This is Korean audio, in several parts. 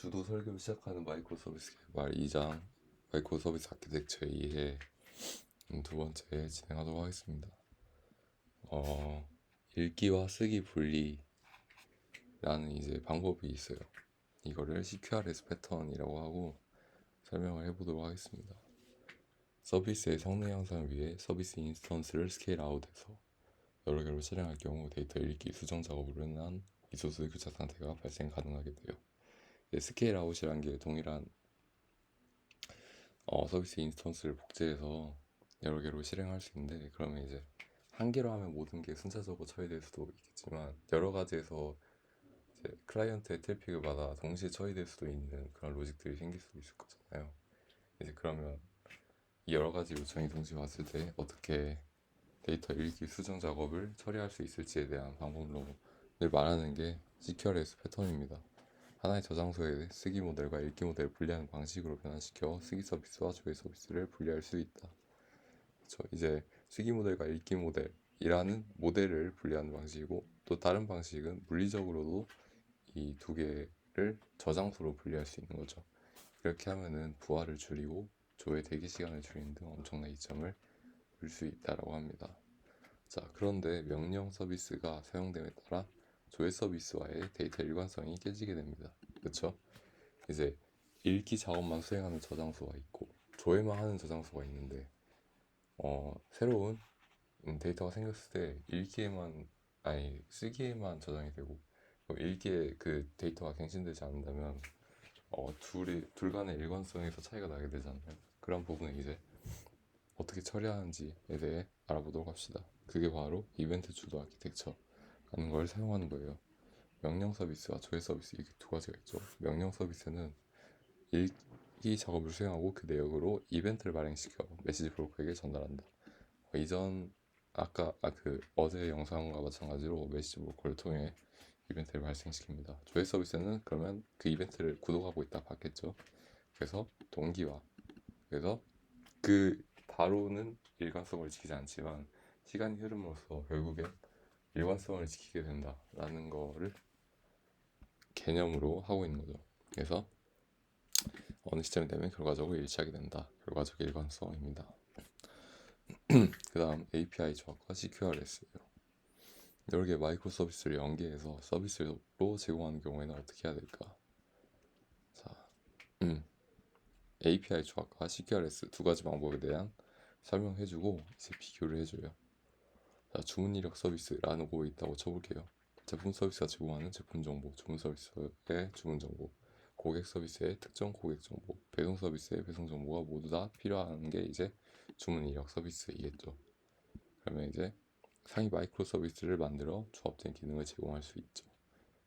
주도 설계로 시작하는 마이크로 서비스 개발 2장 마이크로 서비스 아키텍처에 의해 두 번째 진행하도록 하겠습니다. 읽기와 쓰기 분리라는 이제 방법이 있어요. 이거를 CQRS 패턴이라고 하고 설명을 해보도록 하겠습니다. 서비스의 성능 향상을 위해 서비스 인스턴스를 스케일 아웃해서 여러 개로 실행할 경우 데이터 읽기, 수정 작업으로 인한 리소스 교차 상태가 발생 가능하게 돼요. 스케일 아웃이라는 게 동일한 서비스 인스턴스를 복제해서 여러 개로 실행할 수 있는데, 그러면 이제 한 개로 하면 모든 게 순차적으로 처리될 수도 있겠지만 여러 가지에서 이제 클라이언트의 트래픽을 받아 동시에 처리될 수도 있는 그런 로직들이 생길 수도 있을 거잖아요. 이제 그러면 이 여러 가지 요청이 동시에 왔을 때 어떻게 데이터 읽기, 수정 작업을 처리할 수 있을지에 대한 방법론을 말하는 게 CQRS 패턴입니다. 하나의 저장소에 쓰기 모델과 읽기 모델을 분리하는 방식으로 변환시켜 쓰기 서비스와 조회 서비스를 분리할 수 있다. 그렇죠. 이제 쓰기 모델과 읽기 모델이라는 모델을 분리하는 방식이고, 또 다른 방식은 물리적으로도 이 두 개를 저장소로 분리할 수 있는 거죠. 이렇게 하면은 부하를 줄이고 조회 대기 시간을 줄이는 등 엄청난 이점을 볼 수 있다라고 합니다. 자, 그런데 명령 서비스가 사용됨에 따라 조회 서비스와의 데이터 일관성이 깨지게 됩니다. 그렇죠? 이제 읽기 작업만 수행하는 저장소가 있고 조회만 하는 저장소가 있는데, 새로운 데이터가 생겼을 때 쓰기에만 저장이 되고 읽기에 그 데이터가 갱신되지 않는다면 둘 간의 일관성에서 차이가 나게 되잖아요. 그런 부분을 이제 어떻게 처리하는지에 대해 알아보도록 합시다. 그게 바로 이벤트 주도 아키텍처라는 걸 사용하는 거예요. 명령 서비스와 조회 서비스, 이게 두 가지가 있죠. 명령 서비스는 읽기 작업을 수행하고 그 내역으로 이벤트를 발행시켜 메시지 브로커에게 전달한다. 이전 어제 영상과 마찬가지로 메시지 브로커를 통해 이벤트를 발생시킵니다. 조회 서비스는 그러면 그 이벤트를 구독하고 있다 봤겠죠. 그래서 동기화, 그래서 그 바로는 일관성을 지키지 않지만 시간이 흐름으로써 결국엔 일관성을 지키게 된다라는 거를 개념으로 하고 있는 거죠. 그래서 어느 시점이 되면 결과적으로 일치하게 된다. 결과적 일관성입니다. 그 다음 API 조합과 CQRS예요. 여러 개의 마이크로 서비스를 연계해서 서비스로 제공하는 경우에는 어떻게 해야 될까? 자, API 조합과 CQRS 두 가지 방법에 대한 설명해주고 이제 비교를 해줘요. 자, 주문 이력 서비스라는 거 있다고 쳐볼게요. 제품 서비스가 제공하는 제품 정보, 주문 서비스의 주문 정보, 고객 서비스의 특정 고객 정보, 배송 서비스의 배송 정보가 모두 다 필요한 게 이제 주문 이력 서비스이겠죠. 그러면 이제 상위 마이크로 서비스를 만들어 조합된 기능을 제공할 수 있죠.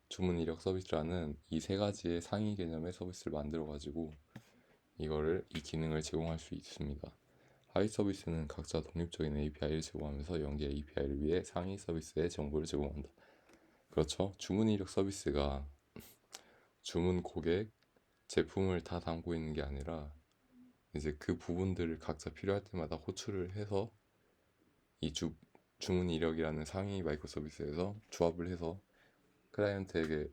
주문 이력 서비스라는 이 세 가지의 상위 개념의 서비스를 만들어 가지고 이 기능을 제공할 수 있습니다. 하위 서비스는 각자 독립적인 API를 제공하면서 연계 API를 위해 상위 서비스의 정보를 제공한다. 그렇죠. 주문 이력 서비스가 주문 고객 제품을 다 담고 있는 게 아니라 이제 그 부분들을 각자 필요할 때마다 호출을 해서 이 주문 이력이라는 상위 마이크로 서비스에서 조합을 해서 클라이언트에게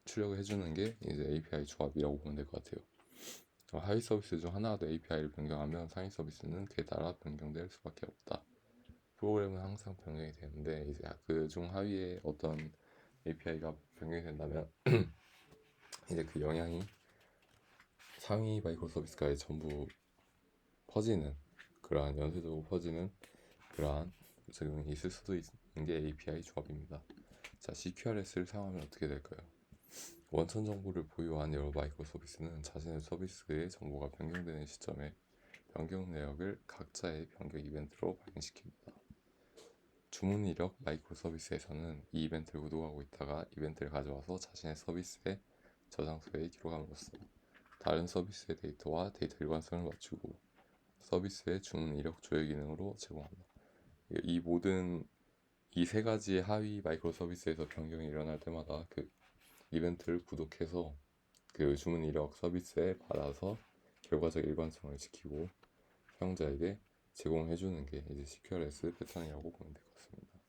출력을 해주는 게 이제 API 조합이라고 보면 될 것 같아요. 하위 서비스 중 하나라도 API를 변경하면 상위 서비스는 그에 따라 변경될 수밖에 없다. 프로그램은 항상 변경이 되는데 이제 그 중 하위에 어떤 API가 변경이 된다면 이제 그 영향이 상위 마이크로 서비스까지 전부 퍼지는, 그러한 연쇄적으로 퍼지는 그러한 적용이 있을 수도 있는 게 API 조합입니다. 자, CQRS를 사용하면 어떻게 될까요? 원천 정보를 보유한 여러 마이크로 서비스는 자신의 서비스의 정보가 변경되는 시점에 변경 내역을 각자의 변경 이벤트로 발행시킵니다. 주문 이력 마이크로 서비스에서는 이 이벤트를 구독하고 있다가 이벤트를 가져와서 자신의 서비스의 저장소에 기록함으로써 다른 서비스의 데이터와 데이터 일관성을 맞추고 서비스의 주문 이력 조회 기능으로 제공한다. 이 세 가지의 하위 마이크로 서비스에서 변경이 일어날 때마다 그 이벤트를 구독해서 그 주문 이력 서비스에 받아서 결과적 일관성을 지키고 사용자에게 제공해주는 게 이제 CQRS 패턴이라고 보면 될 것 같습니다.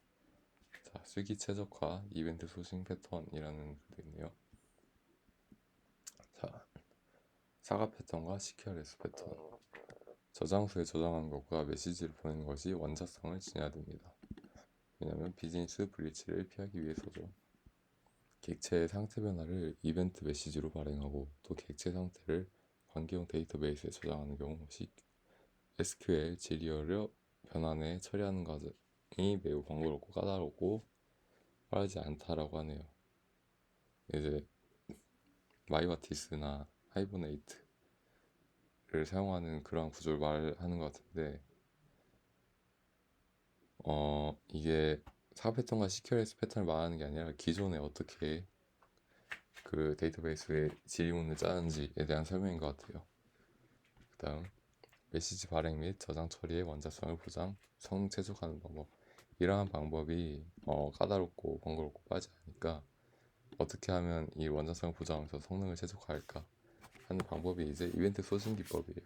자, 쓰기 최적화 이벤트 소싱 패턴이라는 글도 있네요. 사과 패턴과 CQRS 패턴. 저장소에 저장하는 것과 메시지를 보내는 것이 원자성을 지녀야 됩니다. 왜냐하면 비즈니스 블리츠를 피하기 위해서죠. 객체의 상태 변화를 이벤트 메시지로 발행하고 또 객체 상태를 관계용 데이터베이스에 저장하는 경우 SQL 지리어를 변환에 처리하는 과정이 매우 번거롭고 까다롭고 빠르지 않다라고 하네요. 이제 마이와티스나 하이버네이트를 사용하는 그러한 구조를 말하는 것 같은데 이게 사과 패턴과 CQRS 패턴을 말하는 게 아니라 기존에 어떻게 그 데이터베이스에 지리문을 짜는지에 대한 설명인 것 같아요. 그 다음 메시지 발행 및 저장 처리의 원자성을 보장, 성능 최적화하는 방법. 이러한 방법이 까다롭고 번거롭고 빠르지 않으니까 어떻게 하면 이 원자성을 보장하면서 성능을 최적화할까 하는 방법이 이제 이벤트 소싱 기법이에요.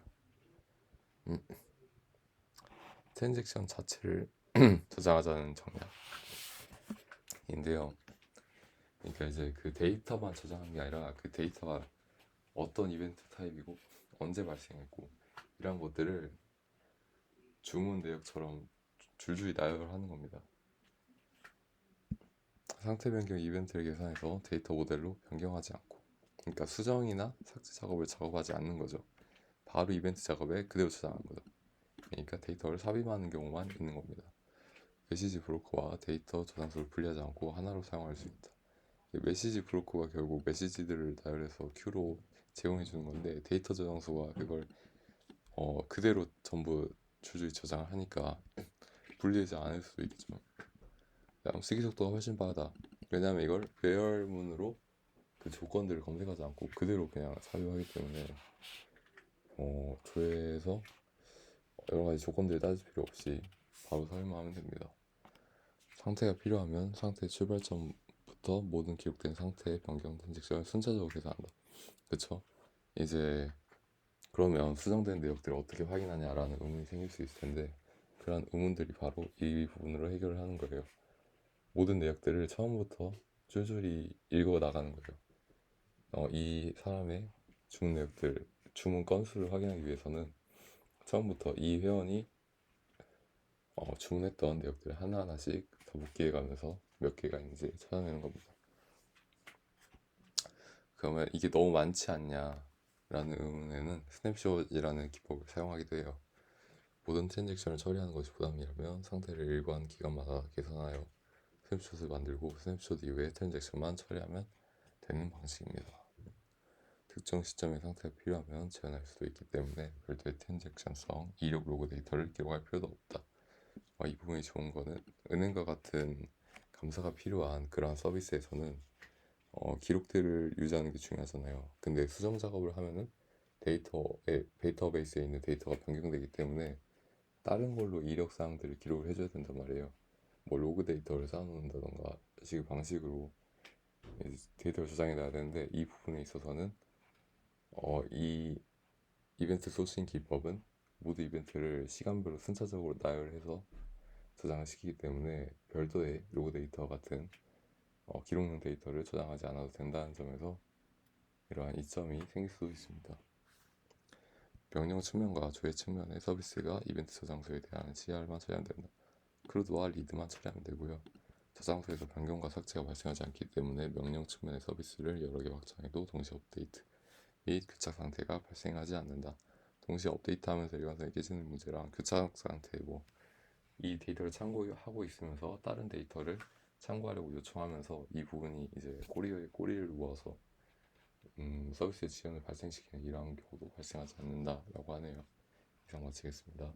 트랜잭션 자체를 저장하자는 정략인데요. 그러니까 이제 그 데이터만 저장하는 게 아니라 그 데이터가 어떤 이벤트 타입이고 언제 발생했고 이런 것들을 주문 내역처럼 줄줄이 나열을 하는 겁니다. 상태 변경 이벤트를 계산해서 데이터 모델로 변경하지 않고, 그러니까 수정이나 삭제 작업을 작업하지 않는 거죠. 바로 이벤트 작업에 그대로 저장하는 거죠. 그러니까 데이터를 삽입하는 경우만 있는 겁니다. 메시지 브로커와 데이터 저장소를 분리하지 않고 하나로 사용할 수 있다. 메시지 브로커가 결국 메시지들을 나열해서 큐로 제공해 주는 건데 데이터 저장소가 그걸 그대로 전부 줄줄이 저장을 하니까 분리하지 않을 수도 있겠죠. 다음 쓰기 속도가 훨씬 빠르다. 왜냐하면 이걸 배열문으로 그 조건들을 검색하지 않고 그대로 그냥 삽입하기 때문에 조회에서 여러 가지 조건들을 따질 필요 없이 바로 삽입만 하면 됩니다. 상태가 필요하면 상태 출발점부터 모든 기록된 상태의 변경 트랜잭션을 순차적으로 계산한다. 그쵸? 이제 그러면 수정된 내역들을 어떻게 확인하냐라는 의문이 생길 수 있을 텐데 그런 의문들이 바로 이 부분으로 해결을 하는 거예요. 모든 내역들을 처음부터 줄줄이 읽어 나가는 거예요. 이 사람의 주문 내역들, 주문 건수를 확인하기 위해서는 처음부터 이 회원이 주문했던 내역들을 하나하나씩 더 묻게 해가면서 몇 개가 있는지 찾아내는 겁니다. 그러면 이게 너무 많지 않냐라는 의문에는 스냅샷이라는 기법을 사용하기도 해요. 모든 트랜잭션을 처리하는 것이 부담이라면 상태를 일관 기간마다 계산하여 스냅샷을 만들고 스냅샷 이후에 트랜잭션만 처리하면 되는 방식입니다. 특정 시점의 상태가 필요하면 재현할 수도 있기 때문에 별도의 트랜잭션성 이력 로그 데이터를 기록할 필요도 없다. 이 부분이 좋은 거는 은행과 같은 감사가 필요한 그러한 서비스에서는 기록들을 유지하는 게 중요하잖아요. 근데 수정 작업을 하면은 데이터베이스에 있는 데이터가 변경되기 때문에 다른 걸로 이력 사항들을 기록을 해줘야 된단 말이에요. 뭐 로그 데이터를 쌓아놓는다던가 식 방식으로 데이터를 저장해 놔야 되는데 이 부분에 있어서는 이 이벤트 소싱 기법은 모두 이벤트를 시간별로 순차적으로 나열해서 저장을 시키기 때문에 별도의 로그 데이터 같은 기록용 데이터를 저장하지 않아도 된다는 점에서 이러한 이점이 생길 수도 있습니다. 명령 측면과 조회 측면의 서비스가 이벤트 저장소에 대한 CR만 처리하면 된다. 크루드와 리드만 처리하면 되고요. 저장소에서 변경과 삭제가 발생하지 않기 때문에 명령 측면의 서비스를 여러 개 확장해도 동시에 업데이트 및 교착 상태가 발생하지 않는다. 동시에 업데이트하면서 일관성이 깨지는 문제랑 교착 상태 이 데이터를 참고하고 있으면서 다른 데이터를 참고하려고 요청하면서 이 부분이 이제 꼬리에 꼬리를 누워서 서비스의 지연을 발생시키는 이러한 경우도 발생하지 않는다라고 하네요. 이상 마치겠습니다.